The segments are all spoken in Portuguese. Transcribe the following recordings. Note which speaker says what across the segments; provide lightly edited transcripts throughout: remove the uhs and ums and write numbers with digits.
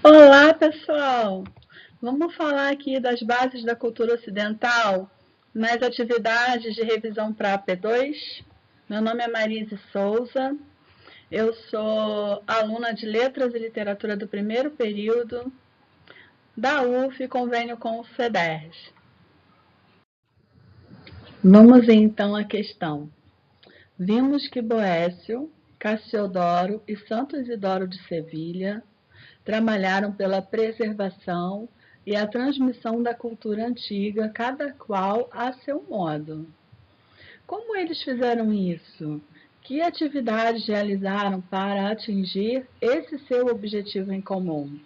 Speaker 1: Olá, pessoal! Vamos falar aqui das bases da cultura ocidental nas atividades de revisão para AP2. Meu nome é Marise Souza, eu sou aluna de Letras e Literatura do primeiro período da UF, convênio com o CEDERJ. Vamos então à questão. Vimos que Boécio, Cassiodoro e Santo Isidoro de Sevilha trabalharam pela preservação e a transmissão da cultura antiga, cada qual a seu modo. Como eles fizeram isso? Que atividades realizaram para atingir esse seu objetivo em comum?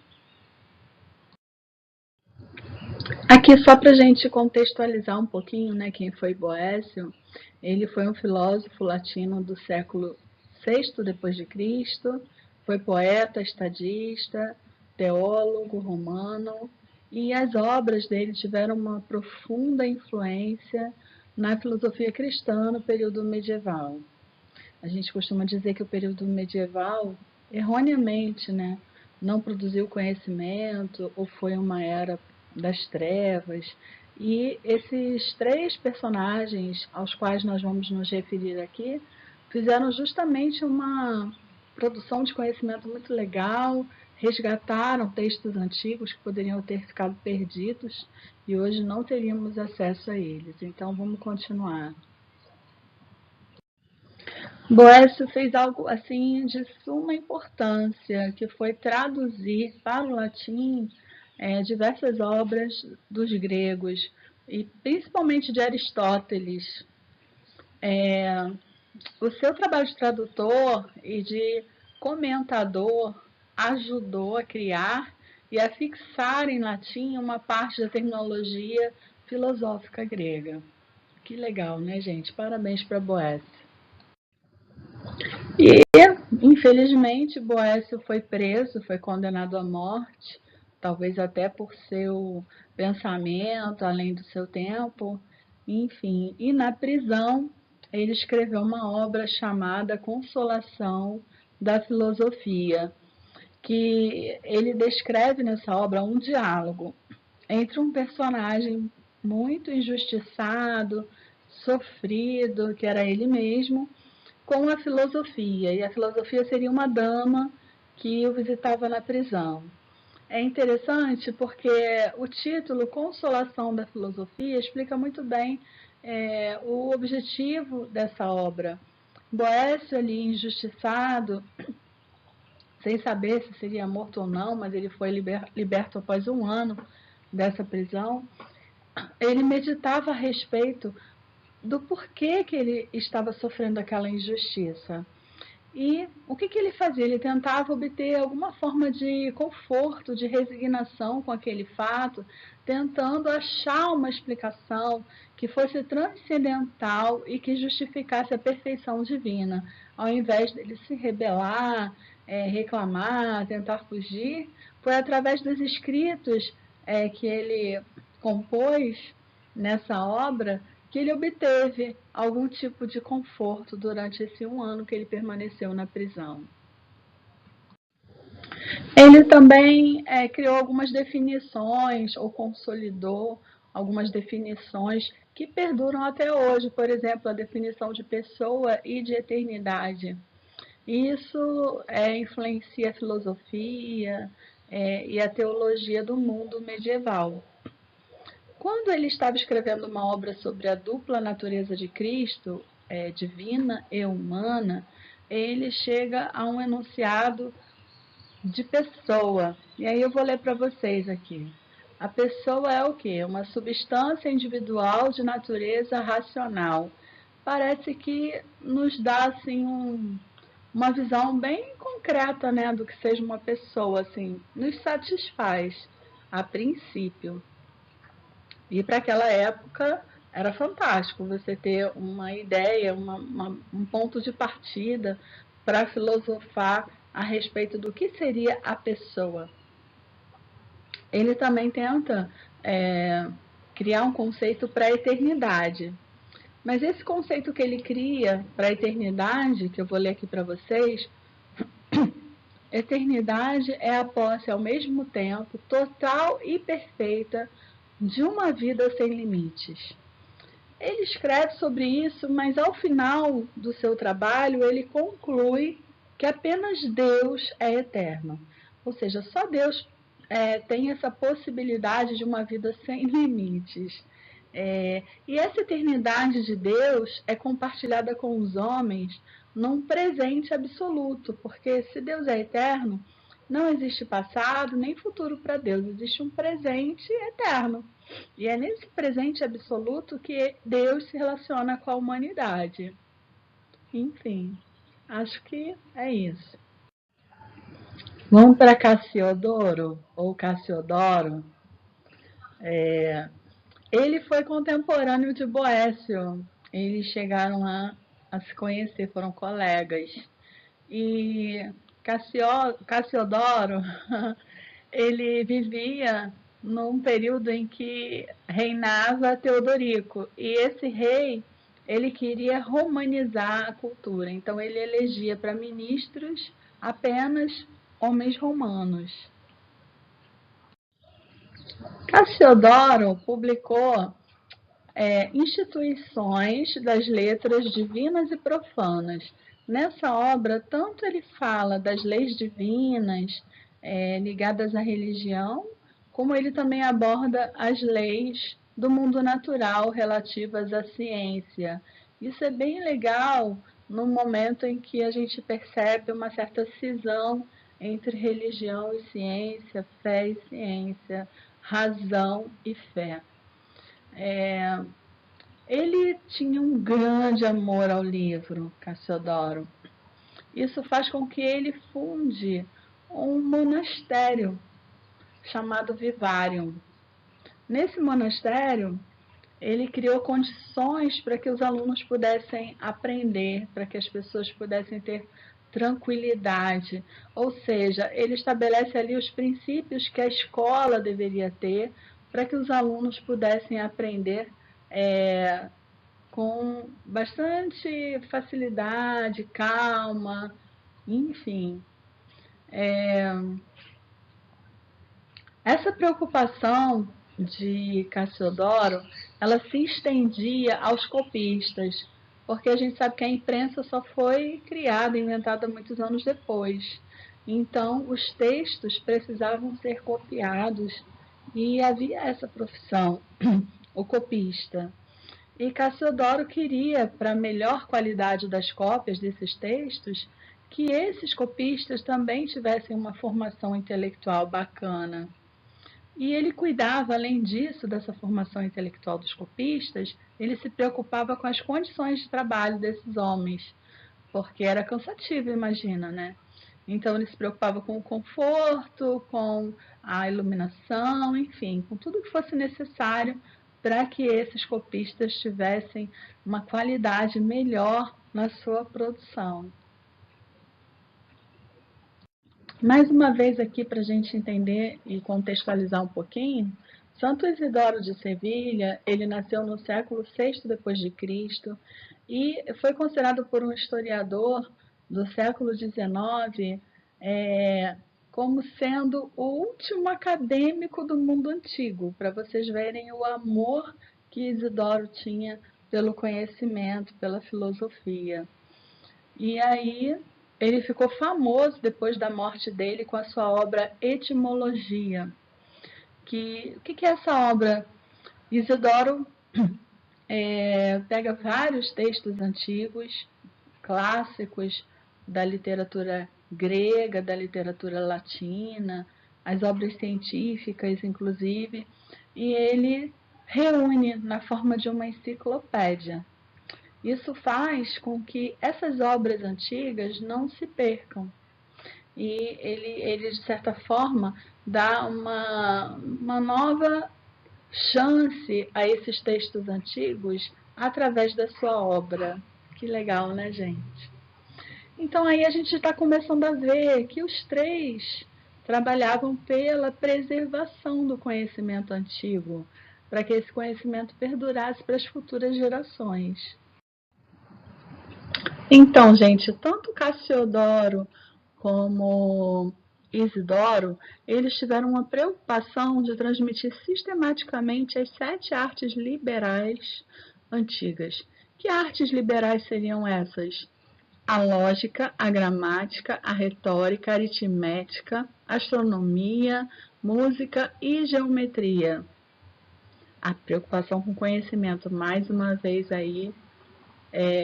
Speaker 1: Aqui, só para a gente contextualizar um pouquinho, né, quem foi Boécio, ele foi um filósofo latino do século VI depois de Cristo, foi poeta, estadista, teólogo romano, e as obras dele tiveram uma profunda influência na filosofia cristã no período medieval. A gente costuma dizer que o período medieval, erroneamente, né, não produziu conhecimento ou foi uma era das trevas. E esses três personagens aos quais nós vamos nos referir aqui fizeram justamente uma produção de conhecimento muito legal, resgataram textos antigos que poderiam ter ficado perdidos e hoje não teríamos acesso a eles. Então vamos continuar. Boécio fez algo assim de suma importância, que foi traduzir para o latim diversas obras dos gregos, e principalmente de Aristóteles. O seu trabalho de tradutor e de comentador ajudou a criar e a fixar em latim uma parte da terminologia filosófica grega. Que legal, né, gente? Parabéns para Boécio. E, infelizmente, Boécio foi preso, foi condenado à morte, talvez até por seu pensamento, além do seu tempo, enfim. E na prisão, ele escreveu uma obra chamada Consolação da Filosofia, que ele descreve nessa obra um diálogo entre um personagem muito injustiçado, sofrido, que era ele mesmo, com a filosofia, e a filosofia seria uma dama que o visitava na prisão. É interessante porque o título Consolação da Filosofia explica muito bem o objetivo dessa obra. Boécio ali injustiçado, sem saber se seria morto ou não, mas ele foi liberto após um ano dessa prisão. Ele meditava a respeito do porquê que ele estava sofrendo aquela injustiça. E o que ele fazia? Ele tentava obter alguma forma de conforto, de resignação com aquele fato, tentando achar uma explicação que fosse transcendental e que justificasse a perfeição divina. Ao invés dele se rebelar, reclamar, tentar fugir, foi através dos escritos que ele compôs nessa obra que ele obteve algum tipo de conforto durante esse um ano que ele permaneceu na prisão. Ele também criou algumas definições, ou consolidou algumas definições que perduram até hoje, por exemplo, a definição de pessoa e de eternidade. Isso influencia a filosofia e a teologia do mundo medieval. Quando ele estava escrevendo uma obra sobre a dupla natureza de Cristo, divina e humana, ele chega a um enunciado de pessoa. E aí eu vou ler para vocês aqui. A pessoa é o quê? Uma substância individual de natureza racional. Parece que nos dá assim uma visão bem concreta, né, do que seja uma pessoa, assim, nos satisfaz a princípio. E para aquela época era fantástico você ter uma ideia, um ponto de partida para filosofar a respeito do que seria a pessoa. Ele também tenta criar um conceito para a eternidade. Mas esse conceito que ele cria para a eternidade, que eu vou ler aqui para vocês, Eternidade é a posse ao mesmo tempo total e perfeita de uma vida sem limites. Ele escreve sobre isso, mas ao final do seu trabalho ele conclui que apenas Deus é eterno. Ou seja, só Deus tem essa possibilidade de uma vida sem limites. E essa eternidade de Deus é compartilhada com os homens num presente absoluto, porque se Deus é eterno, não existe passado nem futuro para Deus, existe um presente eterno. E é nesse presente absoluto que Deus se relaciona com a humanidade. Enfim, acho que é isso. Vamos para Cassiodoro, ou Cassiodoro. Ele foi contemporâneo de Boécio. Eles chegaram a se conhecer, foram colegas. E Cassiodoro, ele vivia num período em que reinava Teodorico. E esse rei, ele queria romanizar a cultura. Então ele elegia para ministros apenas homens romanos. Cassiodoro publicou instituições das letras divinas e profanas. Nessa obra, tanto ele fala das leis divinas ligadas à religião, como ele também aborda as leis do mundo natural relativas à ciência. Isso é bem legal no momento em que a gente percebe uma certa cisão entre religião e ciência, fé e ciência, razão e fé. Ele tinha um grande amor ao livro, Cassiodoro. Isso faz com que ele funde um monastério chamado Vivarium. Nesse monastério, ele criou condições para que os alunos pudessem aprender, para que as pessoas pudessem ter tranquilidade. Ou seja, ele estabelece ali os princípios que a escola deveria ter para que os alunos pudessem aprender com bastante facilidade, calma, enfim. Essa preocupação de Cassiodoro, ela se estendia aos copistas, porque a gente sabe que a imprensa só foi criada, inventada muitos anos depois. Então, os textos precisavam ser copiados e havia essa profissão, o copista. E Cassiodoro queria, para melhor qualidade das cópias desses textos, que esses copistas também tivessem uma formação intelectual bacana. E ele cuidava, além disso, dessa formação intelectual dos copistas, ele se preocupava com as condições de trabalho desses homens, porque era cansativo, imagina, né? Então ele se preocupava com o conforto, com a iluminação, enfim, com tudo que fosse necessário para que esses copistas tivessem uma qualidade melhor na sua produção. Mais uma vez aqui para a gente entender e contextualizar um pouquinho, Santo Isidoro de Sevilha, ele nasceu no século VI depois de Cristo e foi considerado por um historiador do século XIX como sendo o último acadêmico do mundo antigo, para vocês verem o amor que Isidoro tinha pelo conhecimento, pela filosofia. E aí ele ficou famoso depois da morte dele com a sua obra Etimologia. O que é essa obra? Isidoro pega vários textos antigos, clássicos da literatura grega, da literatura latina, as obras científicas, inclusive, e ele reúne na forma de uma enciclopédia. Isso faz com que essas obras antigas não se percam. E ele de certa forma, dá uma nova chance a esses textos antigos através da sua obra. Que legal, né, gente? Então aí a gente está começando a ver que os três trabalhavam pela preservação do conhecimento antigo, para que esse conhecimento perdurasse para as futuras gerações. Então, gente, tanto Cassiodoro como Isidoro, eles tiveram uma preocupação de transmitir sistematicamente as 7 artes liberais antigas. Que artes liberais seriam essas? A lógica, a gramática, a retórica, a aritmética, astronomia, música e geometria. A preocupação com conhecimento, mais uma vez aí,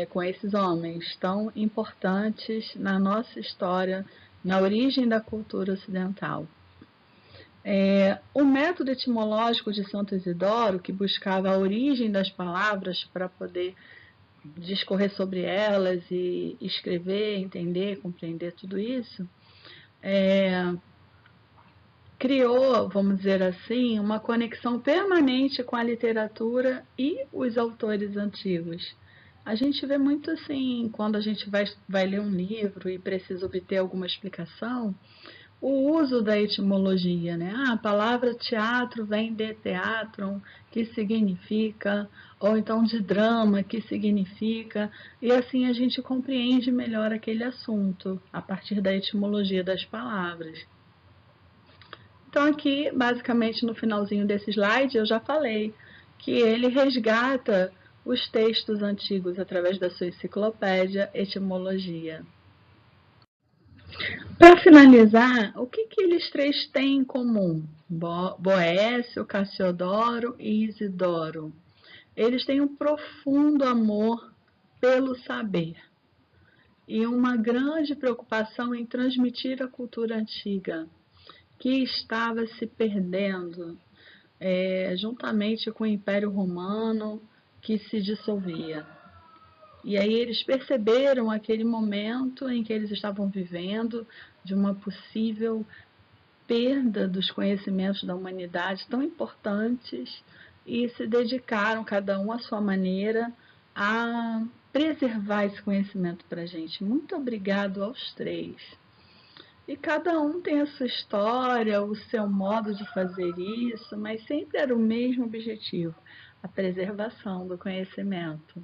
Speaker 1: com esses homens tão importantes na nossa história, na origem da cultura ocidental. O método etimológico de Santo Isidoro, que buscava a origem das palavras para poder discorrer sobre elas e escrever, entender, compreender tudo isso, criou, vamos dizer assim, uma conexão permanente com a literatura e os autores antigos. A gente vê muito assim, quando a gente vai ler um livro e precisa obter alguma explicação, o uso da etimologia, né? A palavra teatro vem de teatrum, que significa, ou então de drama, que significa, e assim a gente compreende melhor aquele assunto, a partir da etimologia das palavras. Então aqui, basicamente no finalzinho desse slide, eu já falei que ele resgata os textos antigos através da sua enciclopédia Etimologia. Para finalizar, o que eles três têm em comum? Boécio, Cassiodoro e Isidoro. Eles têm um profundo amor pelo saber e uma grande preocupação em transmitir a cultura antiga, que estava se perdendo juntamente com o Império Romano, que se dissolvia. E aí eles perceberam aquele momento em que eles estavam vivendo, de uma possível perda dos conhecimentos da humanidade tão importantes, e se dedicaram, cada um à sua maneira, a preservar esse conhecimento para a gente. Muito obrigado aos três. E cada um tem a sua história, o seu modo de fazer isso, mas sempre era o mesmo objetivo, a preservação do conhecimento.